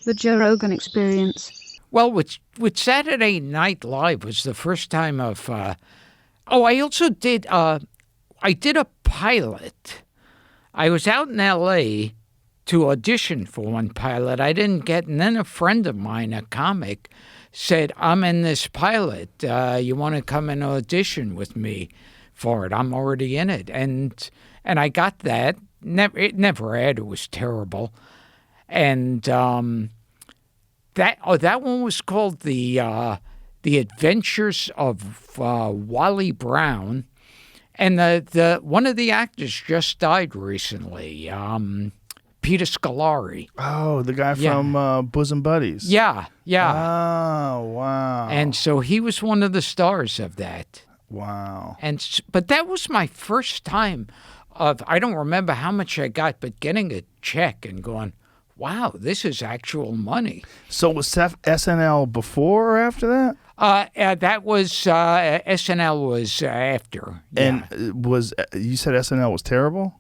The Joe Rogan Experience. Well, with Saturday Night Live was the first time of. I also did. I did a pilot. I was out in L.A. to audition for one pilot. I didn't get, and then a friend of mine, a comic, said, "I'm in this pilot. You want to come and audition with me for it? I'm already in it." And I got that. It never aired. It was terrible. And that one was called the Adventures of Wally Brown, and the one of the actors just died recently, Peter Scolari. Oh, the guy from Bosom Buddies. Yeah. Oh, wow. And so he was one of the stars of that. Wow. But that was my first time of, I don't remember how much I got, but getting a check and going, wow, this is actual money. So was SNL before or after that? That was SNL was after. Yeah. And you said SNL was terrible?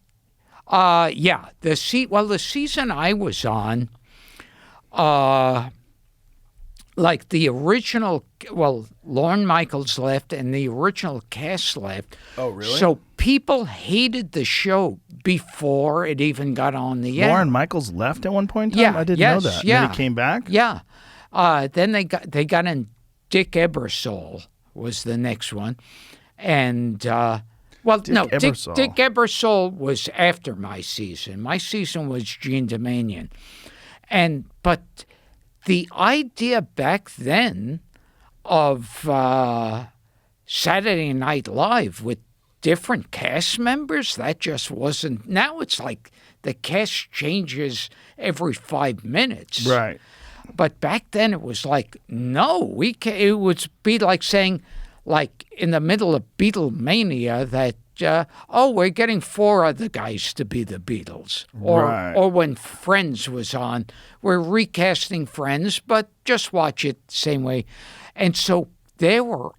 Yeah. The season I was on, like the original, Lorne Michaels left and the original cast left. Oh, really? So people hated the show before it even got on the air. Lorne Michaels left at one point in time? Yeah. I didn't know that. Yeah. And then he came back? Yeah. Then they got in Dick Ebersol was the next one. And, Dick Ebersol was after my season. My season was Gene Domanion. But the idea back then of Saturday Night Live with different cast members, that just wasn't. Now it's like the cast changes every 5 minutes. Right. But back then it was like, no, it would be like saying, like in the middle of Beatlemania, that we're getting 4 other guys to be the Beatles. Or when Friends was on, we're recasting Friends, but just watch it the same way. And so there were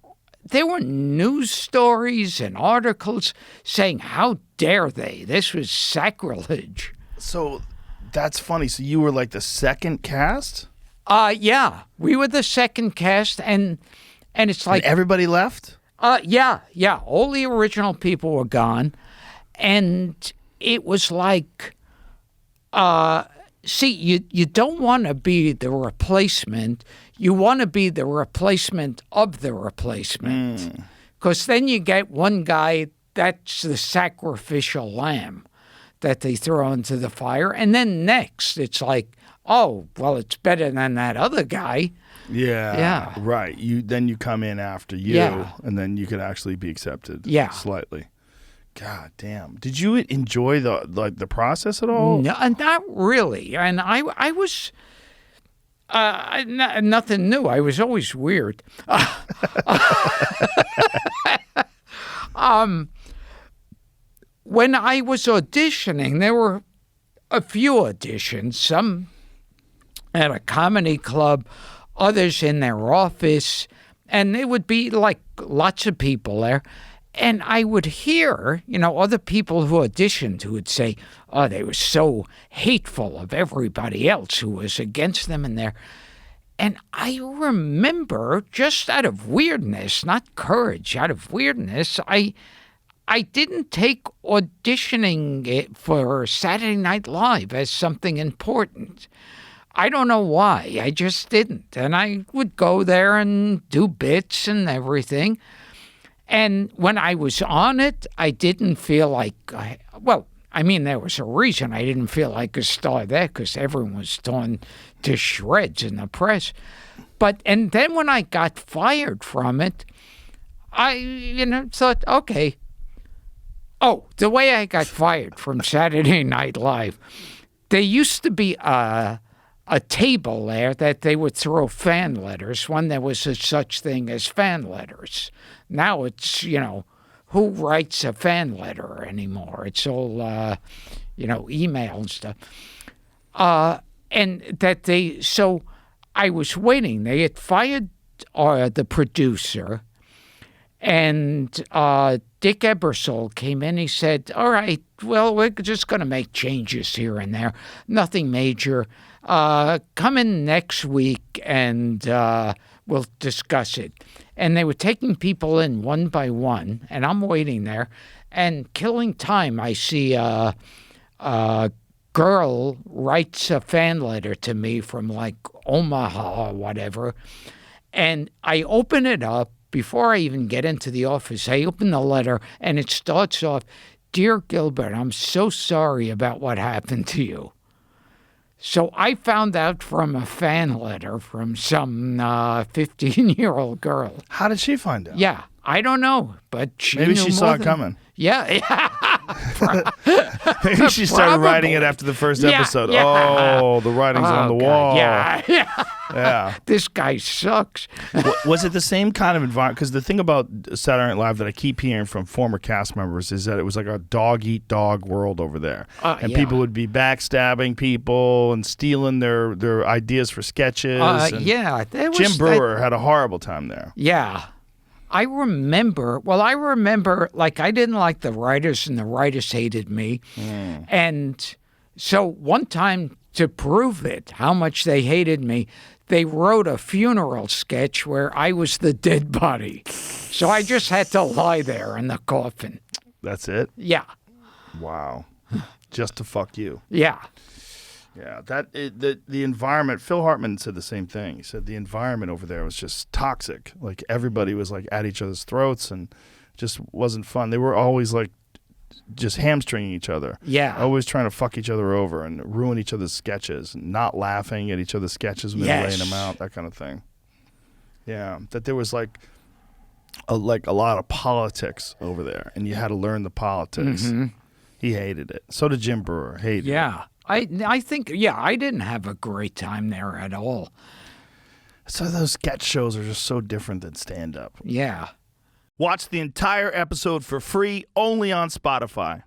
news stories and articles saying, how dare they? This was sacrilege. So that's funny. So you were like the second cast? Yeah. We were the second cast, and it's like... And everybody left? Yeah. All the original people were gone, and it was like, you don't want to be the replacement. You want to be the replacement of the replacement, because then you get one guy that's the sacrificial lamb that they throw into the fire, and then next it's like, oh, well, it's better than that other guy. Yeah. Right. Then you come in after you, and then you could actually be accepted. Yeah. Slightly. God damn. Did you enjoy the process at all? No, not really. And I was nothing new. I was always weird. When I was auditioning, there were a few auditions, some at a comedy club, others in their office, and it would be like lots of people there. And I would hear, other people who auditioned who would say, oh, they were so hateful of everybody else who was against them in there. And I remember, just out of weirdness, not courage, out of weirdness, I didn't take auditioning for Saturday Night Live as something important. I don't know why. I just didn't. And I would go there and do bits and everything. And when I was on it, I didn't feel like, there was a reason I didn't feel like a star there, because everyone was torn to shreds in the press. And then when I got fired from it, I, thought, okay. Oh, the way I got fired from Saturday Night Live, there used to be a table there that they would throw fan letters when there was such thing as fan letters. Now it's, who writes a fan letter anymore? It's all, email and stuff. So I was waiting. They had fired the producer, and Dick Ebersol came in. He said, all right, well, we're just going to make changes here and there. Nothing major. come in next week and we'll discuss it. And they were taking people in one by one, and I'm waiting there. And killing time, I see a girl writes a fan letter to me from like Omaha or whatever. And I open it up. Before I even get into the office, I open the letter, and it starts off, "Dear Gilbert, I'm so sorry about what happened to you." So I found out from a fan letter from some 15-year-old girl. How did she find out? Yeah, I don't know, but she Maybe knew she more saw it than- coming. Yeah. Maybe she started writing it Probably. after the first Yeah, episode. yeah. Oh, the writing's on the God, wall. Yeah. Yeah. This guy sucks. Was it the same kind of environment? Because the thing about Saturday Night Live that I keep hearing from former cast members is that it was like a dog-eat-dog world over there. And yeah. people would be backstabbing people and stealing their ideas for sketches. and Yeah. there was Jim that- Brewer had a horrible time there. Yeah. I remember, like, I didn't like the writers, and the writers hated me. And so one time, to prove it, how much they hated me, they wrote a funeral sketch where I was the dead body. So I just had to lie there in the coffin. That's it? Yeah. Wow. Just to fuck you. Yeah. Yeah, the environment. Phil Hartman said the same thing. He said the environment over there was just toxic. Like everybody was like at each other's throats, and just wasn't fun. They were always like just hamstringing each other. Yeah. Always trying to fuck each other over and ruin each other's sketches, and not laughing at each other's sketches when they were laying them out. That kind of thing. Yeah, that there was like a lot of politics over there, and you had to learn the politics. Mm-hmm. He hated it. So did Jim Brewer. Hated it. Yeah. I think, I didn't have a great time there at all. So those sketch shows are just so different than stand-up. Yeah. Watch the entire episode for free only on Spotify.